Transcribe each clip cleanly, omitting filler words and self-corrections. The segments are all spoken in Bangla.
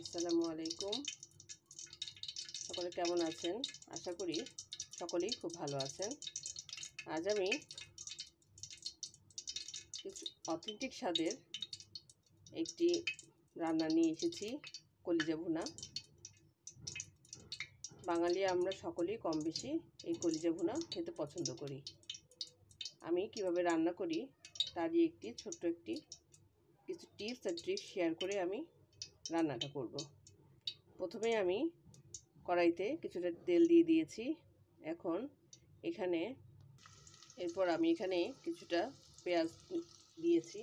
আসসালামু আলাইকুম। সকলে কেমন আছেন? আশা করি সকলেই খুব ভালো আছেন। আজ আমি কিছু অথেন্টিক স্বাদের একটি রান্না নিয়ে এসেছি, কলিজা ভুনা। বাঙালি আমরা সকলেই কম বেশি এই কলিজা ভুনা খেতে পছন্দ করি। আমি কিভাবে রান্না করি তারই ছোট্ট কিছু টিপস আর ট্রিক্স শেয়ার করে আমি রান্নাটা করব। প্রথমে আমি কড়াইতে কিছুটা তেল দিয়ে দিয়েছি। এরপর আমি এখানে কিছুটা পেঁয়াজ দিয়েছি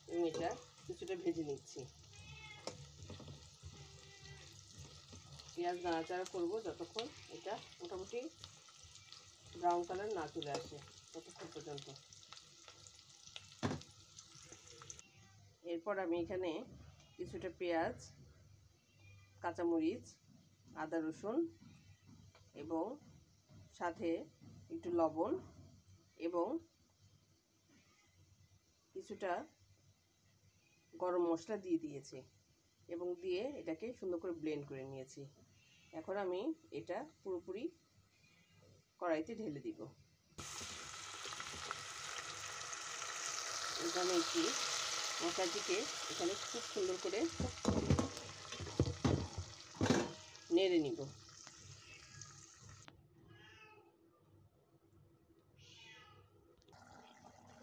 এবং এটা কিছুটা ভেজে নিচ্ছি। পেঁয়াজ নাড়াচাড়া করব যতক্ষণ এটা মোটামুটি ব্রাউন কালার না চলে আসে ততক্ষণ পর্যন্ত। এরপর আমি এখানে কিছুটা পেঁয়াজ, কাঁচামরিচ, আদা রসুন এবং সাথে একটু লবণ এবং কিছুটা গরম মশলা দিয়ে দিয়েছি এবং দিয়ে এটাকে সুন্দর করে ব্লেন্ড করে নিয়েছি। এখন আমি এটা পুরোপুরি কড়াইতে ঢেলে দিব। এখানে মশলাটিকে এখানে খুব সুন্দর করে নেড়ে নিব।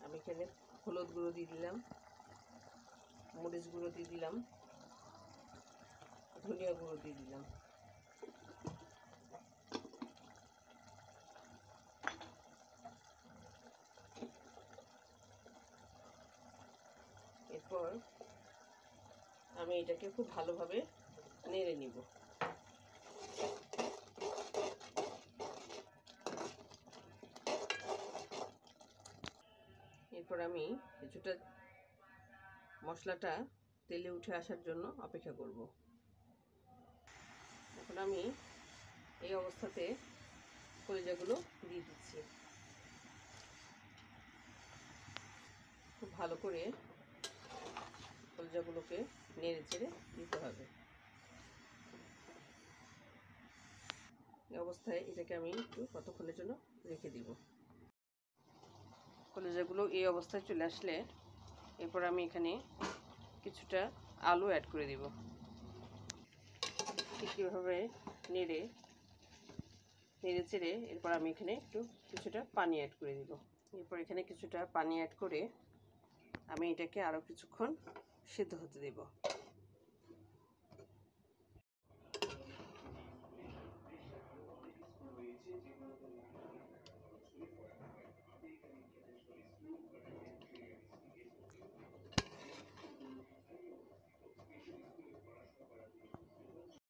আমি এখানে হলুদ গুঁড়ো দিয়ে দিলাম, মরিচ গুঁড়ো দিয়ে দিলাম, ধনিয়া গুঁড়ো দিয়ে দিলাম। এরপর আমি এটাকে খুব ভালোভাবে নেড়ে নিব। এরপর আমি কিছুটা মশলাটা তেলে উঠে আসার জন্য অপেক্ষা করব। এখন আমি এই অবস্থাতে কলিজাগুলো দিয়ে দিচ্ছি। খুব ভালো করে কলিজাগুলোকে নেড়ে চেড়ে দিতে হবে। এই অবস্থায় এটাকে আমি একটু কতক্ষণের জন্য রেখে দিব। কলিজাগুলো এই অবস্থায় চলে আসলে এরপর আমি এখানে কিছুটা আলু অ্যাড করে দিব। ঠিক কীভাবে নেড়ে চেড়ে এরপর আমি এখানে কিছুটা পানি অ্যাড করে দিব। এরপর এখানে কিছুটা পানি অ্যাড করে আমি এটাকে আরও কিছুক্ষণ সিদ্ধ হতে দেব।